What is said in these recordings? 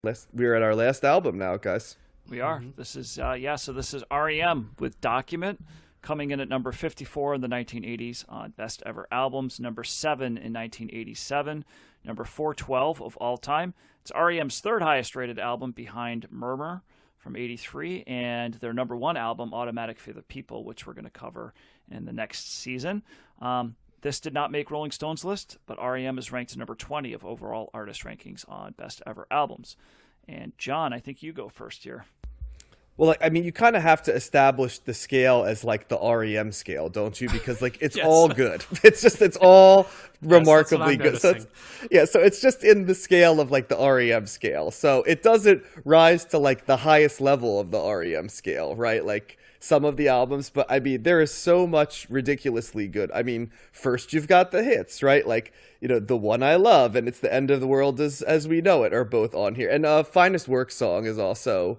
We're at our last album now, guys. We are. This is so this is R.E.M. with Document, coming in at number 54 in the 1980s on Best Ever Albums, number 7 in 1987, number 412 of all time. It's R.E.M.'s third highest rated album behind Murmur from 83 and their number 1 album, Automatic for the People, which we're going to cover in the next season. This did not make Rolling Stone's list, but R.E.M. is ranked number 20 of overall artist rankings on Best Ever Albums. And John, I think you go first here. Well, I mean, you kind of have to establish the scale as like the REM scale, don't you? Because like it's Yes. all good. It's all remarkably good. So Noticing. so it's just in the scale of like the REM scale. So it doesn't rise to like the highest level of the REM scale, right? Like some of the albums, but I mean, there is so much ridiculously good. I mean, first you've got the hits, right? Like, The One I Love and It's the End of the World as We Know It are both on here. And Finest Work Song is also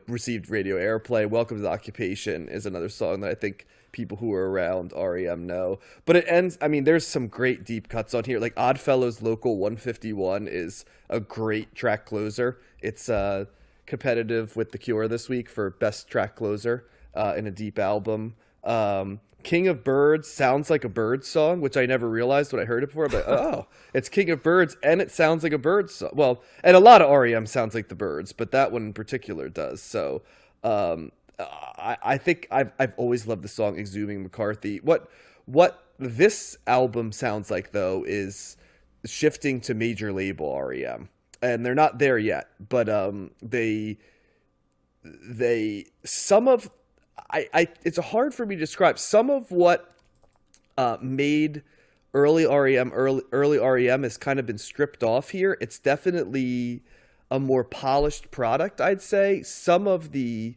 received radio airplay. Welcome to the Occupation is another song that I think people who are around REM know. But it ends, I mean, there's some great deep cuts on here. Like Oddfellows Local 151 is a great track closer. It's competitive with The Cure this week for best track closer in a deep album. King of Birds sounds like a Birds song, which I never realized when I heard it before. But it's King of Birds, and it sounds like a Birds song. Well, and a lot of REM sounds like the Birds, but that one in particular does. So I think I've always loved the song "Exhuming McCarthy." What this album sounds like though is shifting to major label REM, and they're not there yet, but they some of. It's hard for me to describe some of what made early REM has kind of been stripped off here. It's definitely a more polished product, I'd say. Some of the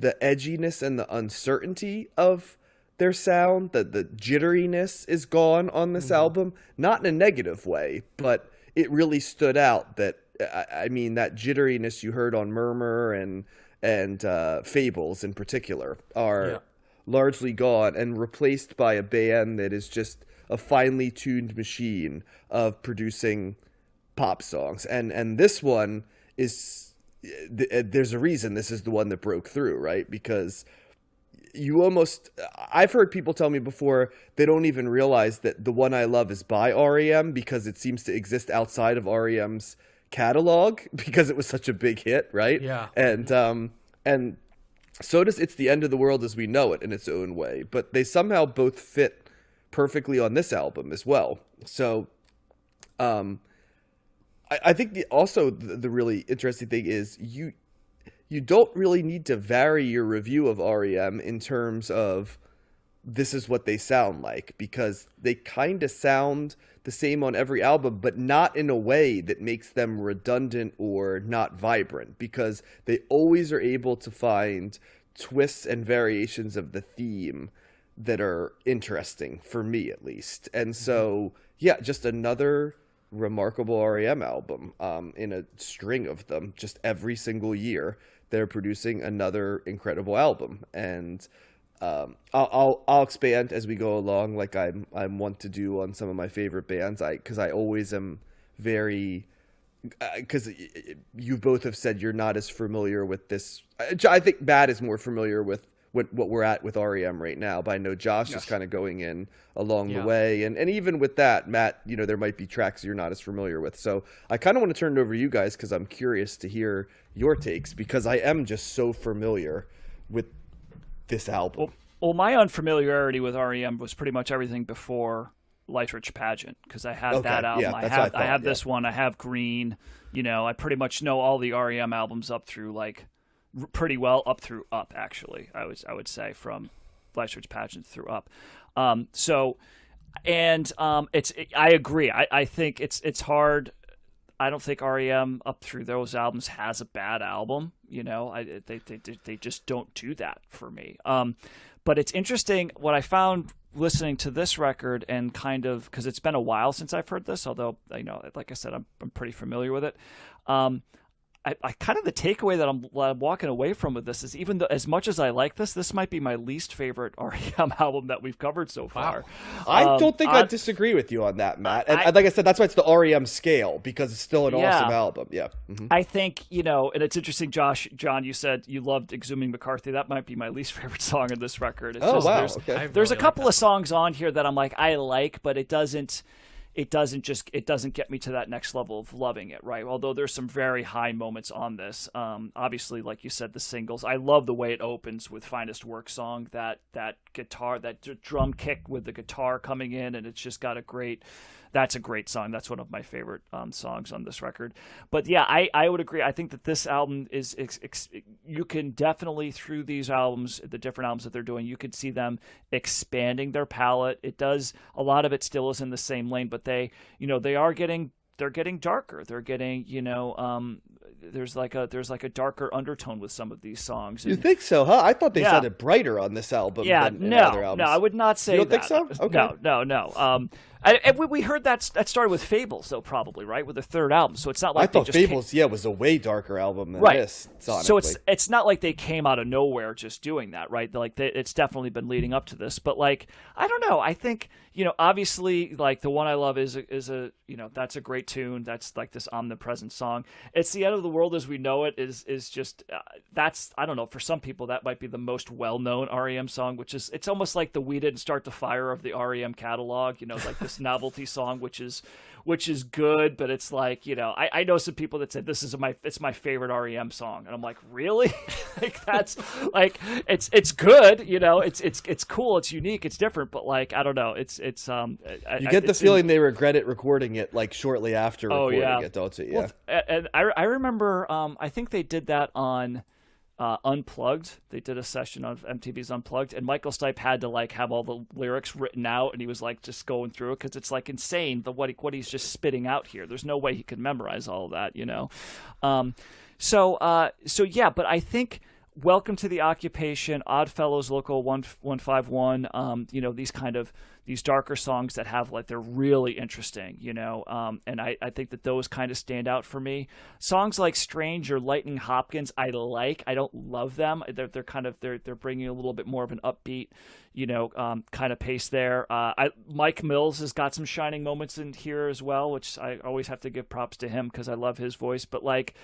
edginess and the uncertainty of their sound, the jitteriness is gone on this album, not in a negative way, but it really stood out that I mean that jitteriness you heard on Murmur and Fables in particular are largely gone and replaced by a band that is just a finely tuned machine of producing pop songs. And this one is, there's a reason this is the one that broke through, right? Because I've heard people tell me before they don't even realize that The One I Love is by REM because it seems to exist outside of REM's catalog because it was such a big hit, right? Yeah. And so does It's the End of the World as We Know It in its own way, but they somehow both fit perfectly on this album as well. So I think the really interesting thing is you don't really need to vary your review of REM in terms of this is what they sound like, because they kind of sound the same on every album, but not in a way that makes them redundant or not vibrant, because they always are able to find twists and variations of the theme that are interesting, for me at least. And so, yeah, just another remarkable REM album in a string of them. Just every single year, they're producing another incredible album. And I'll expand as we go along, like I'm want to do on some of my favorite bands. Because I always am very, because you both have said you're not as familiar with this. I think Matt is more familiar with what we're at with REM right now, but I know Josh is kind of going in along the way, and even with that, Matt, there might be tracks you're not as familiar with. So I kind of want to turn it over to you guys because I'm curious to hear your takes, because I am just so familiar with this album. Well, my unfamiliarity with REM was pretty much everything before Life Rich Pageant, because I had that album. Yeah, I have this one. I have Green. I pretty much know all the REM albums up through pretty well up through Up. Actually, I would say from Life Rich Pageant through Up. I agree. I think it's hard. I don't think REM up through those albums has a bad album. They just don't do that for me. But it's interesting what I found listening to this record, and kind of because it's been a while since I've heard this, although like I said, I'm pretty familiar with it. I kind of the takeaway that I'm walking away from with this is, even though as much as I like this might be my least favorite R.E.M. album that we've covered so far. I don't think I disagree with you on that, Matt. And like I said, that's why it's the R.E.M. scale, because it's still an awesome album. Yeah. Mm-hmm. I think, and it's interesting, John, you said you loved Exhuming McCarthy. That might be my least favorite song on this record. It's wow. There's a couple of songs on here that I'm like, I like, but it doesn't get me to that next level of loving it, right? Although there's some very high moments on this. Obviously, like you said, the singles. I love the way it opens with Finest Work Song, that guitar, that drum kick with the guitar coming in, and it's just got that's a great song. That's one of my favorite songs on this record. But yeah, I would agree. I think that this album is, you can definitely, through these albums, the different albums that they're doing, you could see them expanding their palette. It does, a lot of it still is in the same lane, but they're getting darker. They're getting, there's like a darker undertone with some of these songs. You think so, huh? I thought they sounded brighter on this album than other albums. No, I would not say that. You don't think so? Okay. No. We heard that started with Fables, though, probably, right? With the third album. So it's not like I thought Fables, was a way darker album than this, sonically. So it's not like they came out of nowhere just doing that, right? It's definitely been leading up to this. But, like, I don't know. I think, obviously, like, The One I Love is a that's a great tune. That's, like, this omnipresent song. It's The End of the World as We Know It is just, that's, I don't know, for some people, that might be the most well-known R.E.M. song, which is, it's almost like the We Didn't Start the Fire of the R.E.M. catalog, like this novelty song, which is good, but it's like, I know some people that said it's my favorite R.E.M. song, and I'm like, really? Like, that's like, it's good, it's cool, it's unique, it's different, but, like, I don't know, you get the feeling they regretted recording it, like, shortly after recording it, don't you? Yeah. Well, and I remember, I think they did that on Unplugged. They did a session of MTV's Unplugged, and Michael Stipe had to, like, have all the lyrics written out, and he was, like, just going through it, because it's, like, insane what he's just spitting out here. There's no way he could memorize all of that, So yeah, but I think Welcome to the Occupation, Oddfellows, Local 151, these darker songs that have, like, they're really interesting, and I think that those kind of stand out for me. Songs like Strange or Lightning Hopkins, I don't love them. They're bringing a little bit more of an upbeat, kind of pace there. Mike Mills has got some shining moments in here as well, which I always have to give props to him because I love his voice, but, like,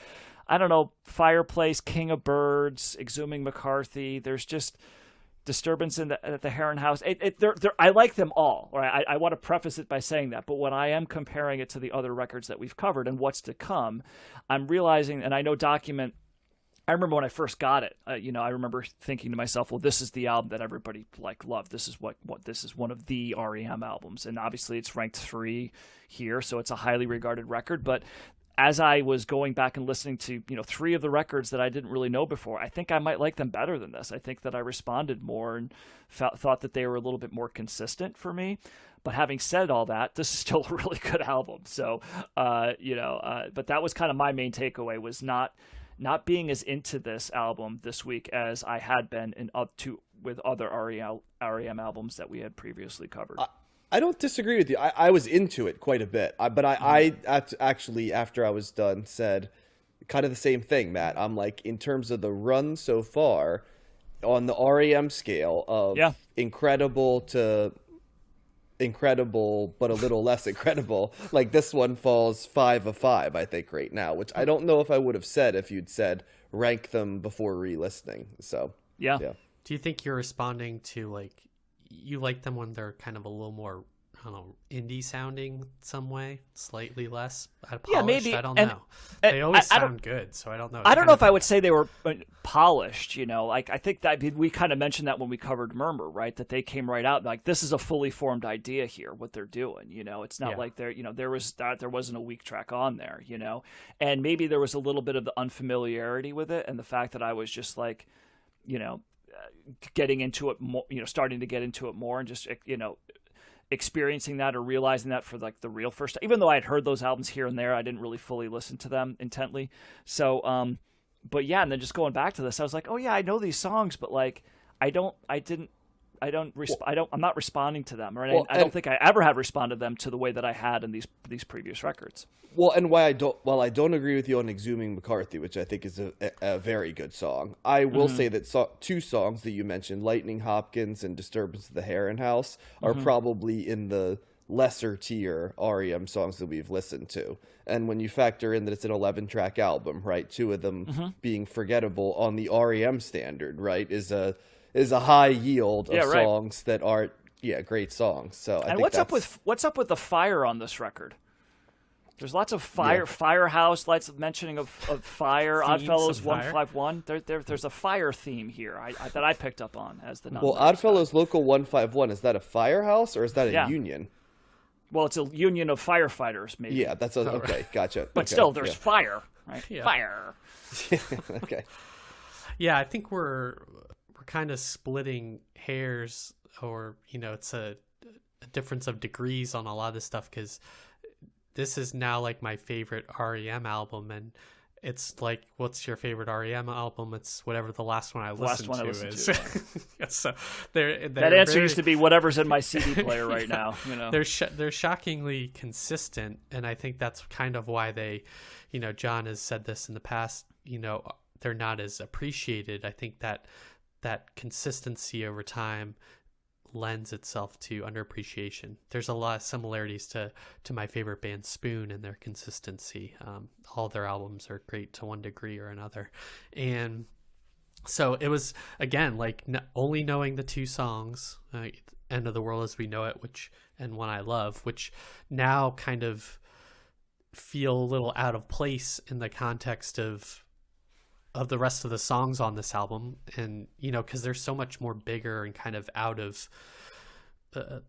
I don't know, Fireplace, King of Birds, Exhuming McCarthy. There's just Disturbance at the Heron House. I like them all. Right? I want to preface it by saying that. But when I am comparing it to the other records that we've covered and what's to come, I'm realizing, and I know Document, I remember when I first got it, I remember thinking to myself, well, this is the album that everybody, like, loved. This is what this is one of the R.E.M. albums. And obviously it's ranked 3 here, so it's a highly regarded record. But as I was going back and listening to, 3 of the records that I didn't really know before, I think I might like them better than this. I think that I responded more and thought that they were a little bit more consistent for me. But having said all that, this is still a really good album. So, but that was kind of my main takeaway, was not being as into this album this week as I had been with other R.E.M. albums that we had previously covered. I don't disagree with you. I was into it quite a bit, but I actually, after I was done, said kind of the same thing, Matt. I'm like, in terms of the run so far, on the R.E.M. scale of incredible to incredible, but a little less incredible, like, this one falls 5 of 5, I think, right now, which I don't know if I would have said if you'd said rank them before re-listening. So yeah. Do you think you're responding to, like, you like them when they're kind of a little more, I don't know, indie sounding some way, slightly less polished? Yeah, maybe. I don't know. They always sound good, so I don't know. I don't know if I would say they were polished, Like, I think that we kind of mentioned that when we covered Murmur, right? That they came right out like, this is a fully formed idea here, what they're doing. It's not like there wasn't a weak track on there, and maybe there was a little bit of the unfamiliarity with it, and the fact that I was just like, getting into it more, starting to get into it more, and just, experiencing that or realizing that for, like, the real first time. Even though I had heard those albums here and there, I didn't really fully listen to them intently. So, but yeah, and then just going back to this, I was like, oh yeah, I know these songs, but, like, I I'm not responding to them, or Well, I don't think I ever have responded to them to the way that I had in these previous records. Well, and while I don't agree with you on Exhuming McCarthy, which I think is a very good song, I will say that two songs that you mentioned, Lightning Hopkins and Disturbance of the Heron House, are probably in the lesser tier REM songs that we've listened to. And when you factor in that it's an 11-track album, right, two of them being forgettable on the REM standard, right, is a high yield of songs that are great songs. So I think what's up with the fire on this record? There's lots of firehouse, lots of mentioning of fire. Oddfellows 151. There's a fire theme here that I picked up on as the number. Well, Oddfellows Local 151, is that a firehouse or is that a union? Well, it's a union of firefighters, maybe. Yeah, that's okay. Gotcha. But still, there's fire, right? Yeah. Fire. Okay. Yeah, I think we're kind of splitting hairs, or it's a difference of degrees on a lot of this stuff, because this is now like my favorite REM album, and it's like, what's your favorite REM album? It's whatever the last one I listened to is. Yeah. So that answer used to be whatever's in my CD player right now. They're shockingly consistent, and I think that's kind of why they, John has said this in the past. They're not as appreciated. I think that consistency over time lends itself to underappreciation. There's a lot of similarities to my favorite band Spoon and their consistency. All their albums are great to one degree or another. And so it was, again, like only knowing the two songs, End of the World as We Know It, and One I Love, which now kind of feel a little out of place in the context of the rest of the songs on this album. And because they're so much more bigger and kind of out of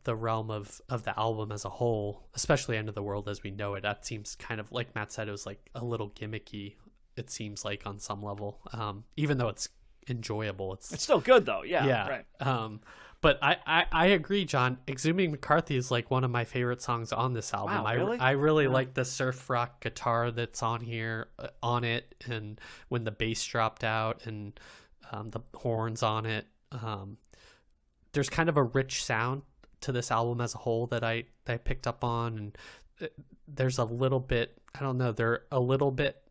the realm of the album as a whole, especially End of the World as We Know It. That seems kind of, like Matt said, it was like a little gimmicky, it seems like, on some level, even though it's enjoyable. It's still good though. Yeah. Right. But I agree, John. Exhuming McCarthy is like one of my favorite songs on this album. Wow, really? I really like the surf rock guitar that's on here, on it, and when the bass dropped out and the horns on it. There's kind of a rich sound to this album as a whole that I picked up on, and there's a little bit, I don't know, they're a little bit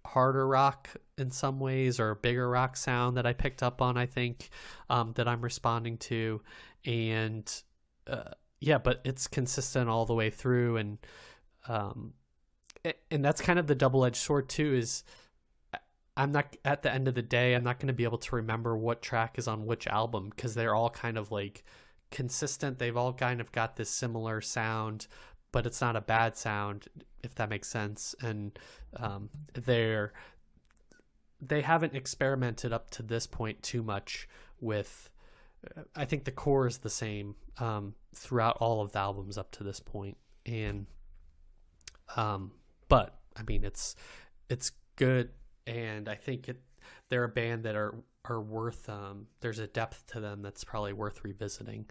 harder rock in some ways, or a bigger rock sound that I picked up on, I think, that I'm responding to. And but it's consistent all the way through, and that's kind of the double-edged sword too, is I'm not, at the end of the day, I'm not going to be able to remember what track is on which album, because they're all kind of like consistent. They've all kind of got this similar sound, but it's not a bad sound, if that makes sense. And they haven't experimented up to this point too much with, I think the core is the same throughout all of the albums up to this point. And but I mean, it's good, and I think they're a band that are worth, there's a depth to them that's probably worth revisiting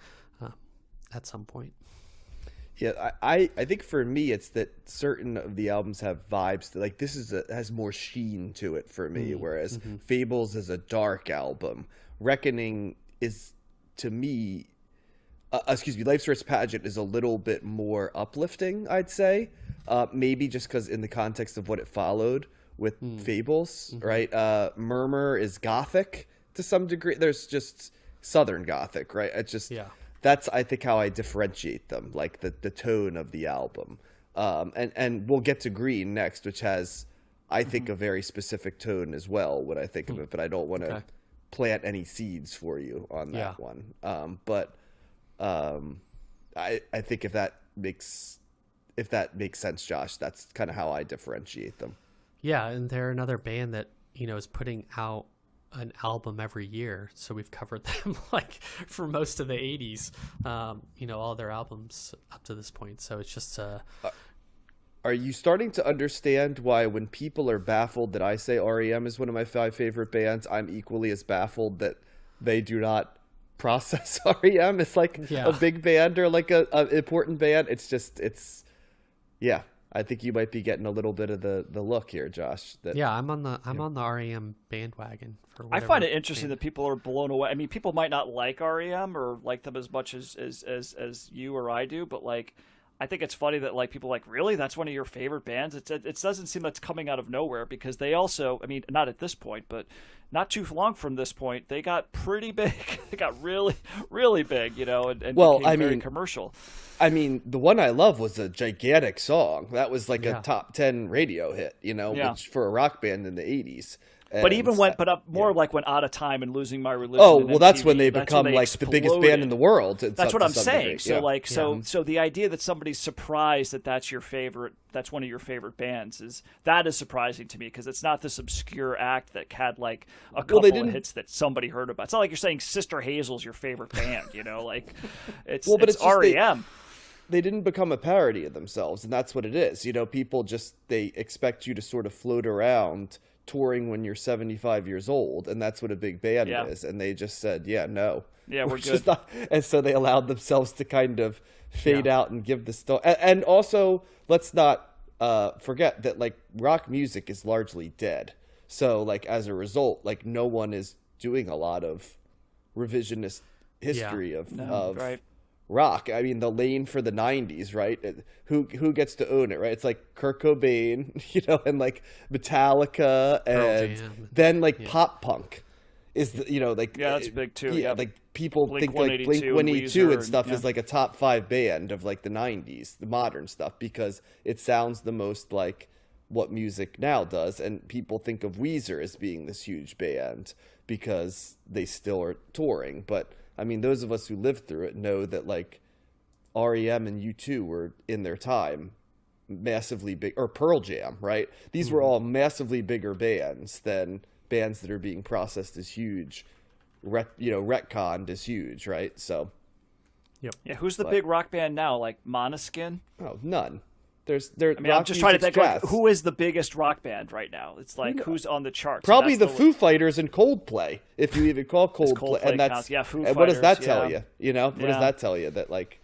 at some point. Yeah, I think for me it's that certain of the albums have vibes that, like, this has more sheen to it for me, whereas Fables is a dark album. Reckoning is, to me, Life's Rich Pageant is a little bit more uplifting, I'd say. Maybe just because in the context of what it followed with Fables, right? Murmur is gothic to some degree. There's just Southern Gothic, right? It's just, that's, I think, how I differentiate them, like the tone of the album. And we'll get to Green next, which has, I think, a very specific tone as well when I think of it, but I don't want to plant any seeds for you on that one. I think if that makes sense, Josh, that's kind of how I differentiate them. Yeah, and they're another band that, is putting out an album every year. So we've covered them like for most of the 80s, all their albums up to this point. So it's just Are you starting to understand why when people are baffled that I say R.E.M. is one of my 5 favorite bands, I'm equally as baffled that they do not process R.E.M. as like a big band or like a important band? It's just, I think you might be getting a little bit of the look here, Josh. That Yeah, I'm on the R.E.M. bandwagon for I whatever. find it interesting that people are blown away. I mean, people might not like R.E.M. or like them as much as you or I do, but like, I think it's funny that like people are like, really, that's one of your favorite bands. It doesn't seem that's coming out of nowhere, because they also, I mean, not at this point, but not too long from this point, they got pretty big. They got really, really big, you know, and became very commercial. I mean, the one I love was a gigantic song. That was like a top 10 radio hit, you know, which for a rock band in the 80s. But even went like went Out of Time and Losing My Religion. Oh, and well, MTV, that's when they become like exploded. the biggest band in the world. That's what I'm saying. Degree. So so the idea that somebody's surprised that that's your favorite, that's one of your favorite bands, is surprising to me, because it's not this obscure act that had like a couple of hits that somebody heard about. It's not like you're saying Sister Hazel's your favorite band, you know, like it's R.E.M. They didn't become a parody of themselves, and that's what it is. You know, people they expect you to sort of float around touring when you're 75 years old, and that's what a big band is. And they just said, no. Yeah, we're good. Not... And so they allowed themselves to kind of fade out and give the stuff. And also, let's not forget that like rock music is largely dead. So like as a result, like no one is doing a lot of revisionist history of right. rock. I mean, the lane for the 90s, right? Who gets to own it, right? It's like Kurt Cobain, you know, and like Metallica, and then like pop punk is the, you know, like that's big too. Yeah, like people think like Blink-182 and stuff is like a top 5 band of like the 90s, the modern stuff, because it sounds the most like what music now does, and people think of Weezer as being this huge band because they still are touring. But I mean, those of us who lived through it know that like R.E.M. and U2 were in their time massively big, or Pearl Jam, right? These were all massively bigger bands than bands that are being processed as huge, retconned as huge, right? So, yeah. Who's the big rock band now? Like Måneskin? Oh, none. I'm just trying to think, like, who is the biggest rock band right now? It's like, who's on the charts? Probably the Foo Fighters and Coldplay, if you even call Coldplay. And that's Foo and what does that Fighters, tell you? You know, what does that tell you? That like,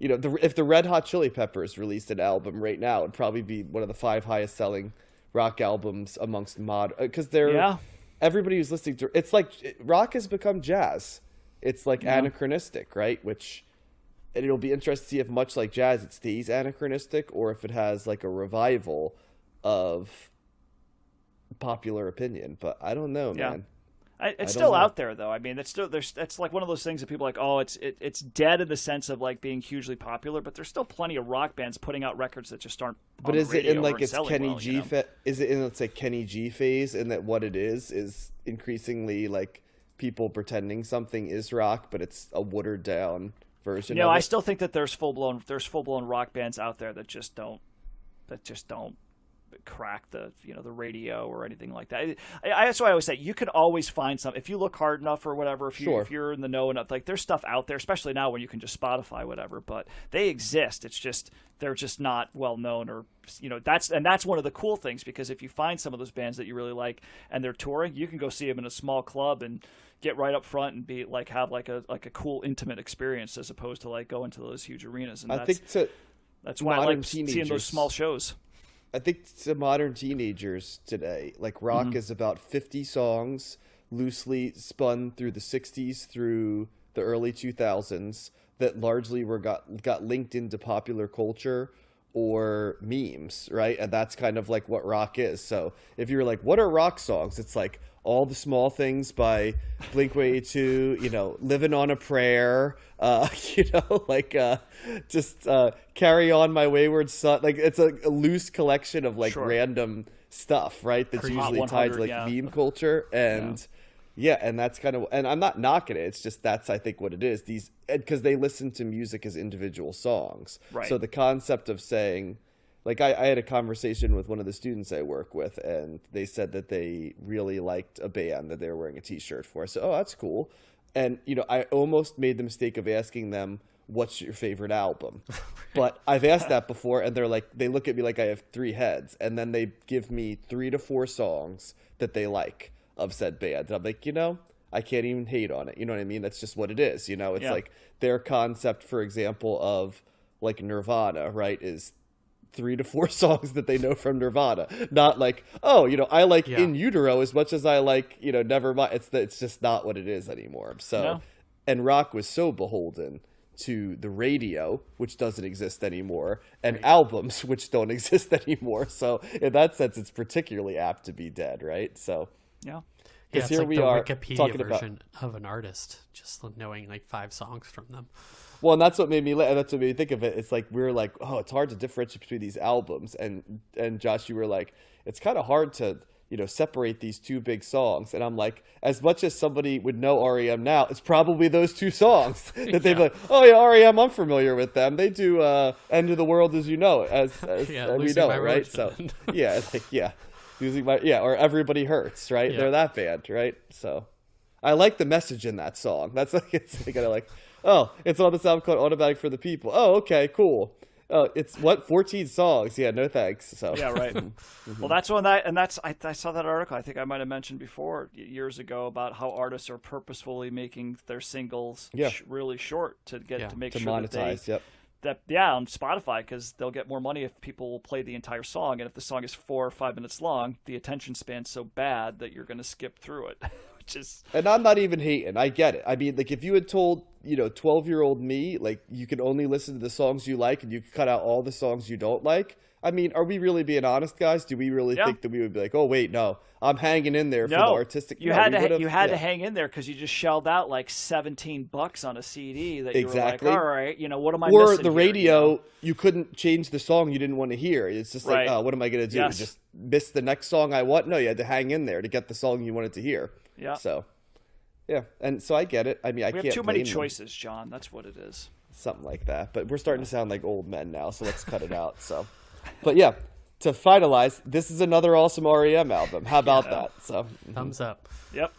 you know, if the Red Hot Chili Peppers released an album right now, it'd probably be one of the 5 highest selling rock albums amongst because everybody who's listening to it's like rock has become jazz. It's like anachronistic, right? And it'll be interesting to see if, much like jazz, it stays anachronistic, or if it has like a revival of popular opinion. But I don't know, man. It's still out there, though. I mean, it's like one of those things that people are like, oh, it's dead in the sense of like being hugely popular, but there's still plenty of rock bands putting out records that just aren't. But is it in like its Kenny G? Is it in its like Kenny G phase, and that what it is increasingly like people pretending something is rock, but it's a watered down version? No, I still think that there's full blown rock bands out there that just don't crack the the radio or anything like that. That's why I always say you can always find some if you look hard enough or whatever. If you're in the know enough, like there's stuff out there, especially now when you can just Spotify whatever. But they exist. It's just they're just not well known, or that's one of the cool things, because if you find some of those bands that you really like and they're touring, you can go see them in a small club and get right up front and be like have like a cool intimate experience, as opposed to like going to those huge arenas. And that's why I like seeing those small shows. I think to modern teenagers today, like rock is about 50 songs loosely spun through the 60s through the early 2000s that largely got linked into popular culture or memes, right? And that's kind of like what rock is. So if you're like, what are rock songs? It's like All the Small Things by Blink-182, Living on a Prayer, just Carry On My Wayward Son. Like it's a loose collection of like random stuff, right? That's usually tied to like meme culture. And and that's kind of, and I'm not knocking it. It's just, that's, I think, what it is. Because they listen to music as individual songs. Right. So the concept of saying, like I had a conversation with one of the students I work with, and they said that they really liked a band that they were wearing a t-shirt for. So, oh, that's cool. And, I almost made the mistake of asking them, what's your favorite album? But I've asked that before, and they look at me like I have 3 heads. And then they give me 3 to 4 songs that they like of said band. And I'm like, I can't even hate on it. You know what I mean? That's just what it is. It's like their concept, for example, of like Nirvana, right, is 3 to 4 songs that they know from Nirvana. Not like, oh, I like In Utero as much as I like, Nevermind. It's just not what it is anymore. So, No. And rock was so beholden to the radio, which doesn't exist anymore, and albums, which don't exist anymore. So in that sense, it's particularly apt to be dead, right? So Yeah. Yeah, it's here like we the are Wikipedia talking version of an artist, just knowing like 5 songs from them. Well, and that's what made me think of it. It's like we were like, oh, it's hard to differentiate between these albums, and Josh, you were like, it's kind of hard to separate these 2 big songs. And I'm like, as much as somebody would know R.E.M. now, it's probably those 2 songs that they'd be like, oh yeah, R.E.M. I'm familiar with them. They do "End of the World as You Know It," as we know it, right? So losing my or Everybody Hurts, right? Yeah. They're that band, right? So I like the message in that song. That's like it's kind of like, oh, it's on this album called "Automatic for the People." Oh, okay, cool. It's 14 songs. Yeah, no thanks. So Yeah, right. Well, that's when I saw that article. I think I might have mentioned before years ago about how artists are purposefully making their singles really short to make to sure monetize. that on Spotify, because they'll get more money if people will play the entire song, and if the song is 4 or 5 minutes long, the attention span's so bad that you're going to skip through it. And I'm not even hating. I get it. I mean, like, if you had told 12-year-old me, like, you can only listen to the songs you like and you can cut out all the songs you don't like, I mean, are we really being honest, guys? Do we really think that we would be like, oh wait, no, I'm hanging in there for the artistic? You had to hang in there because you just shelled out like $17 on a CD that you were like, all right, what am I missing? Or the radio, here, you couldn't change the song you didn't want to hear. It's just like, oh, what am I going to do? Yes. Just miss the next song I want? No, you had to hang in there to get the song you wanted to hear. Yeah. So, yeah, and so I get it. I mean, I we can't have too many blame them. choices, John. That's what it is. Something like that. But we're starting to sound like old men now, so let's cut it out. So, but yeah, to finalize, this is another awesome R.E.M. album. How about that? So, Thumbs up. Yep.